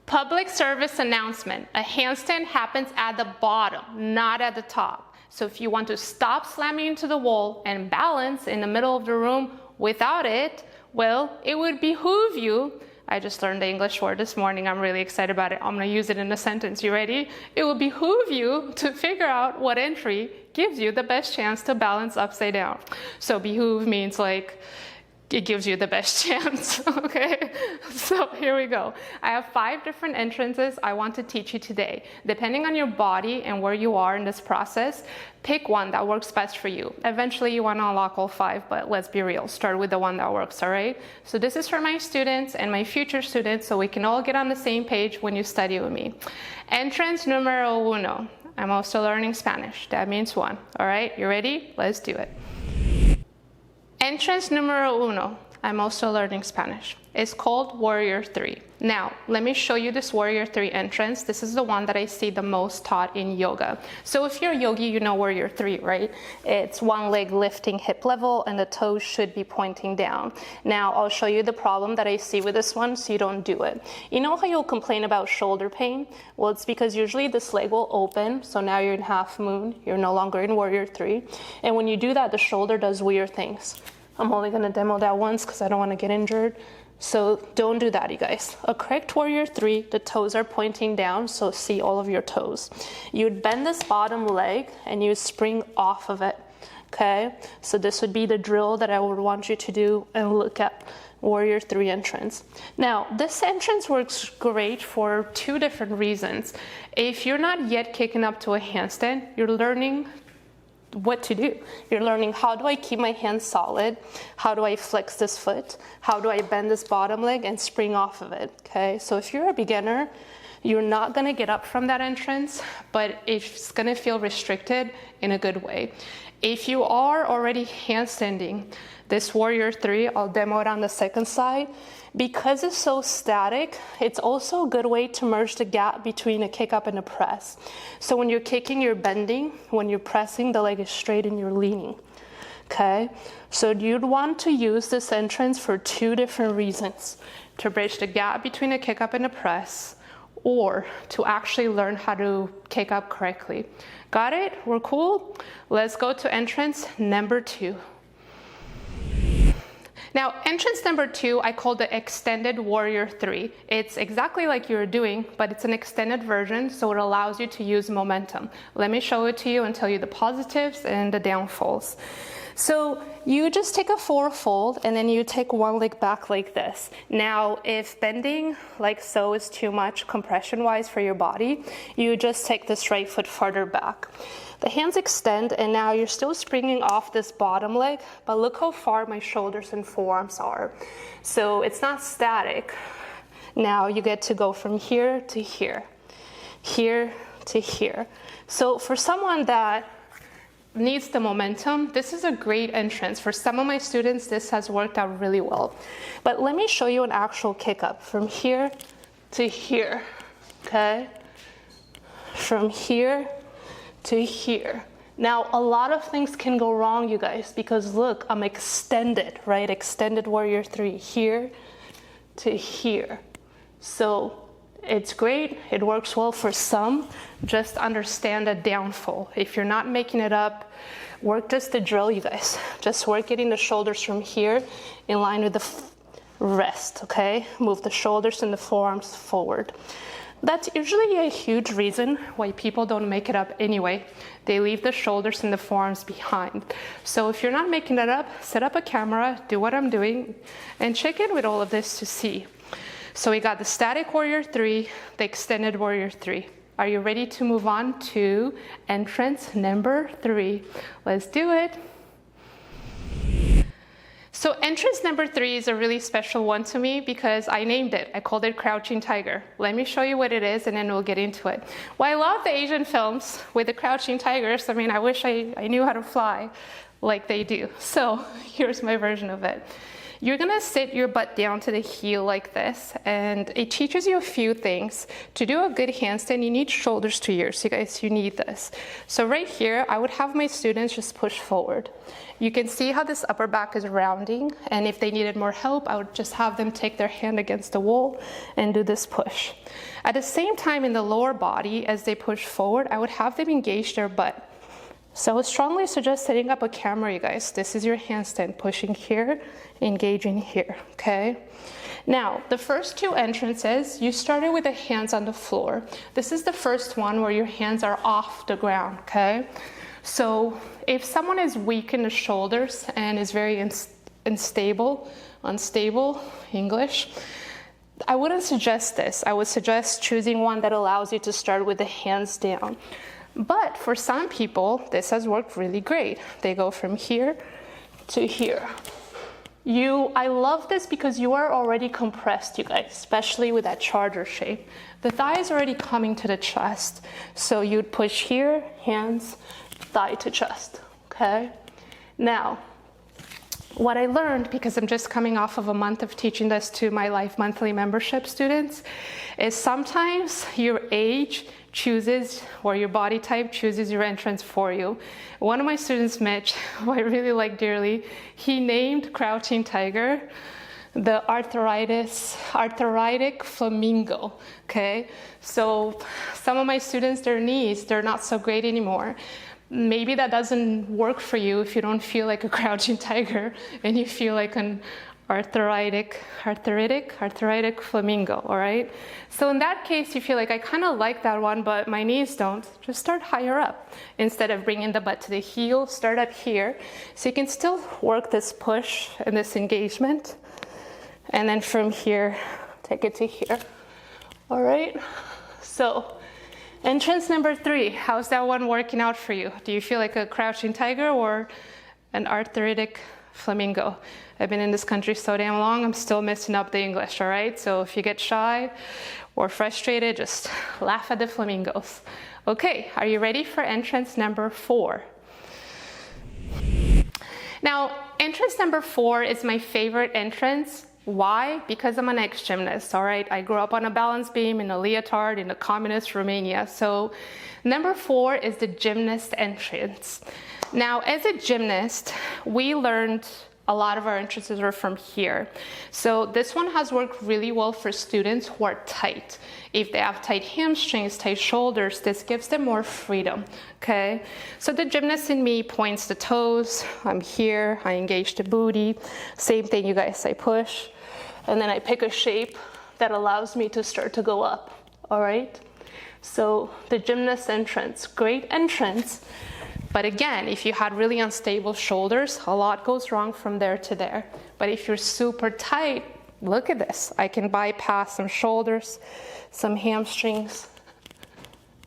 Public service announcement. A handstand happens at the bottom, not at the top. So if you want to stop slamming into the wall and balance in the middle of the room without it, well, it would behoove you. I just learned the English word this morning. I'm really excited about it. I'm going to use it in a sentence. You ready? It will behoove you to figure out what entry gives you the best chance to balance upside down. So behoove means like it gives you the best chance, okay? So here we go. I have 5 different entrances I want to teach you today. Depending on your body and where you are in this process, pick one that works best for you. Eventually you want to unlock all 5, but let's be real. Start with the one that works, all right? So this is for my students and my future students so we can all get on the same page when you study with me. Entrance numero uno. I'm also learning Spanish. That means 1, all right? You ready? Let's do it. Entrance numero uno, I'm also learning Spanish. It's called Warrior 3. Now, let me show you this Warrior 3 entrance. This is the one that I see the most taught in yoga. So if you're a yogi, you know Warrior 3, right? It's one leg lifting hip level and the toes should be pointing down. Now, I'll show you the problem that I see with this one so you don't do it. You know how you'll complain about shoulder pain? Well, it's because usually this leg will open, so now you're in half moon, you're no longer in Warrior 3. And when you do that, the shoulder does weird things. I'm only gonna demo that once because I don't wanna get injured. So don't do that, you guys. A correct Warrior 3, the toes are pointing down, so see all of your toes. You'd bend this bottom leg and you spring off of it, okay? So this would be the drill that I would want you to do and look at Warrior 3 entrance. Now, this entrance works great for 2 different reasons. If you're not yet kicking up to a handstand, you're learning what to do. You're learning, how do I keep my hands solid? How do I flex this foot? How do I bend this bottom leg and spring off of it? Okay, so if you're a beginner, you're not gonna get up from that entrance, but it's gonna feel restricted in a good way. If you are already handstanding this Warrior 3, I'll demo it on the second side. Because it's so static, it's also a good way to merge the gap between a kick up and a press. So when you're kicking, you're bending. When you're pressing, the leg is straight and you're leaning. Okay? So you'd want to use this entrance for 2 different reasons. To bridge the gap between a kick up and a press, or to actually learn how to kick up correctly. Got it? We're cool? Let's go to entrance number 2. Now, entrance number 2, I call the extended Warrior 3. It's exactly like you're doing, but it's an extended version, so it allows you to use momentum. Let me show it to you and tell you the positives and the downfalls. So you just take a forward fold and then you take one leg back like this. Now, if bending like so is too much compression-wise for your body, you just take this right foot farther back. The hands extend and now you're still springing off this bottom leg, but look how far my shoulders and forearms are. So it's not static. Now you get to go from here to here, here to here. So for someone that needs the momentum, this is a great entrance. For some of my students, this has worked out really well. But let me show you an actual kick up from here to here, okay? From here to here. Now, a lot of things can go wrong, you guys, because look, I'm extended, right? Extended Warrior 3, here to here. So it's great, it works well for some. Just understand the downfall. If you're not making it up, work just the drill, you guys. Just work getting the shoulders from here in line with the rest, okay? Move the shoulders and the forearms forward. That's usually a huge reason why people don't make it up anyway. They leave the shoulders and the forearms behind. So if you're not making it up, set up a camera, do what I'm doing, and check in with all of this to see. So we got the static Warrior 3, the extended Warrior 3. Are you ready to move on to entrance number 3? Let's do it. So entrance number 3 is a really special one to me because I named it. I called it Crouching Tiger. Let me show you what it is and then we'll get into it. Well, I love the Asian films with the crouching tigers. I mean, I wish I knew how to fly like they do. So here's my version of it. You're gonna sit your butt down to the heel like this, and it teaches you a few things. To do a good handstand, you need shoulders to ears. So guys, you need this. So right here, I would have my students just push forward. You can see how this upper back is rounding, and if they needed more help, I would just have them take their hand against the wall and do this push. At the same time, in the lower body, as they push forward, I would have them engage their butt. So I would strongly suggest setting up a camera, you guys. This is your handstand, pushing here, engaging here, okay? Now, the first two entrances, you started with the hands on the floor. This is the first one where your hands are off the ground, okay? So if someone is weak in the shoulders and is very unstable, English, I wouldn't suggest this. I would suggest choosing one that allows you to start with the hands down. But for some people, this has worked really great. They go from here to here. I love this because you are already compressed, you guys, especially with that charger shape. The thigh is already coming to the chest. So you'd push here, hands, thigh to chest, okay? Now, what I learned, because I'm just coming off of a month of teaching this to my Life Monthly membership students, is sometimes your age chooses, or your body type chooses your entrance for you. One of my students, Mitch, who I really like dearly, he named Crouching Tiger the arthritic flamingo, okay? So some of my students, their knees, they're not so great anymore. Maybe that doesn't work for you if you don't feel like a crouching tiger and you feel like an arthritic flamingo, all right? So in that case, you feel like I kind of like that one, but my knees don't, just start higher up. Instead of bringing the butt to the heel, start up here. So you can still work this push and this engagement. And then from here, take it to here, all right? So entrance number 3, how's that one working out for you? Do you feel like a crouching tiger or an arthritic flamingo? I've been in this country so damn long, I'm still messing up the English, all right? So if you get shy or frustrated, just laugh at the flamingos. Okay, are you ready for entrance number 4? Now, entrance number 4 is my favorite entrance. Why? Because I'm an ex-gymnast, all right? I grew up on a balance beam in a leotard in a communist Romania. So number 4 is the gymnast entrance. Now, as a gymnast, we learned a lot of our entrances are from here. So this one has worked really well for students who are tight. If they have tight hamstrings, tight shoulders, this gives them more freedom, okay? So the gymnast in me points the toes. I'm here, I engage the booty. Same thing, you guys, I push. And then I pick a shape that allows me to start to go up, all right? So the gymnast entrance, great entrance. But again, if you had really unstable shoulders, a lot goes wrong from there to there. But if you're super tight, look at this. I can bypass some shoulders, some hamstrings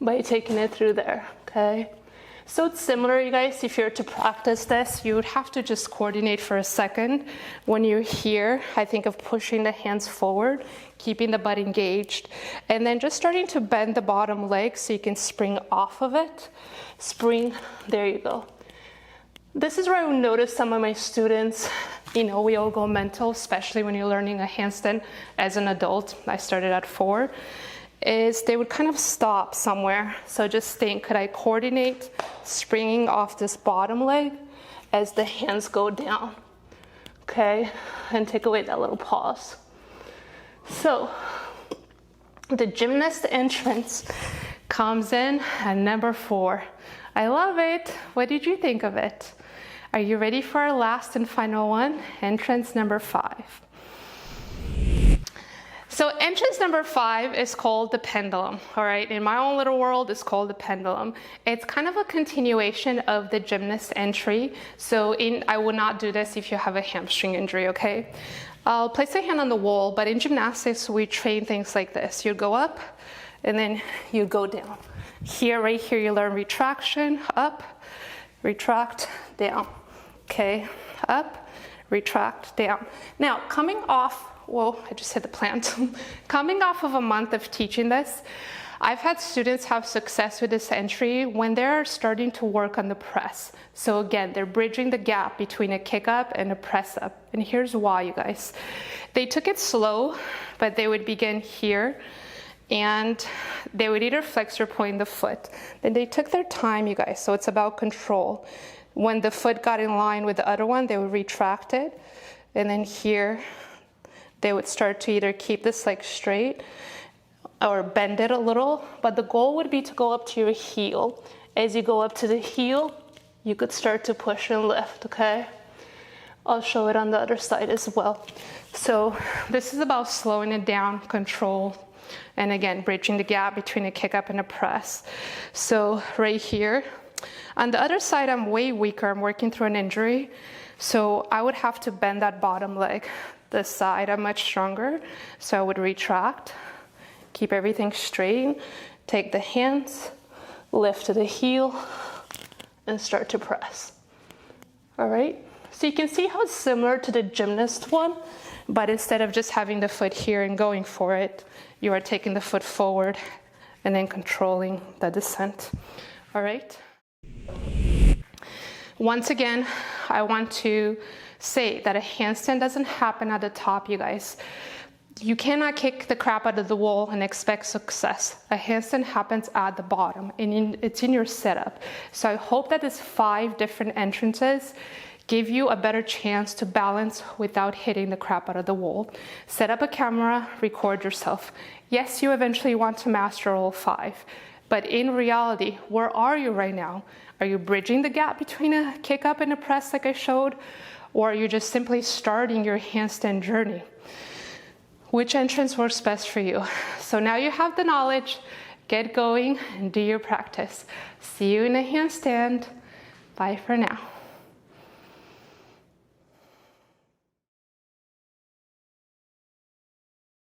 by taking it through there, okay? So it's similar, you guys. If you're to practice this, you would have to just coordinate for a second. When you're here, I think of pushing the hands forward, keeping the butt engaged, and then just starting to bend the bottom leg so you can spring off of it. Spring, there you go. This is where I would notice some of my students, we all go mental, especially when you're learning a handstand as an adult. I started at 4. Is they would kind of stop somewhere. So just think, could I coordinate springing off this bottom leg as the hands go down? Okay, and take away that little pause. So the gymnast entrance comes in at number 4. I love it. What did you think of it? Are you ready for our last and final one? Entrance number 5. So entrance number 5 is called the pendulum, all right? In my own little world, it's called the pendulum. It's kind of a continuation of the gymnast entry. So I would not do this if you have a hamstring injury, okay? I'll place a hand on the wall, but in gymnastics, we train things like this. You go up, and then you go down. Here, right here, you learn retraction, up, retract, down, okay? Up, retract, down. Now, coming off, whoa, I just hit the plant. Coming off of a month of teaching this, I've had students have success with this entry when they're starting to work on the press. So again, they're bridging the gap between a kick up and a press up. And here's why, you guys. They took it slow, but they would begin here and they would either flex or point the foot. Then they took their time, you guys, so it's about control. When the foot got in line with the other one, they would retract it. And then here, they would start to either keep this leg straight or bend it a little, but the goal would be to go up to your heel. As you go up to the heel, you could start to push and lift, okay? I'll show it on the other side as well. So this is about slowing it down, control, and again, bridging the gap between a kick up and a press. So right here, on the other side, I'm way weaker. I'm working through an injury. So I would have to bend that bottom leg. This side, I'm much stronger. So I would retract, keep everything straight, take the hands, lift to the heel, and start to press. All right? So you can see how it's similar to the gymnast one, but instead of just having the foot here and going for it, you are taking the foot forward and then controlling the descent. All right? Once again, I want to say that a handstand doesn't happen at the top, you guys. You cannot kick the crap out of the wall and expect success. A handstand happens at the bottom, and it's in your setup. So I hope that these 5 different entrances give you a better chance to balance without hitting the crap out of the wall. Set up a camera, record yourself. Yes, you eventually want to master all 5, but in reality, where are you right now? Are you bridging the gap between a kick up and a press like I showed? Or are you just simply starting your handstand journey? Which entrance works best for you? So now you have the knowledge, get going and do your practice. See you in a handstand. Bye for now.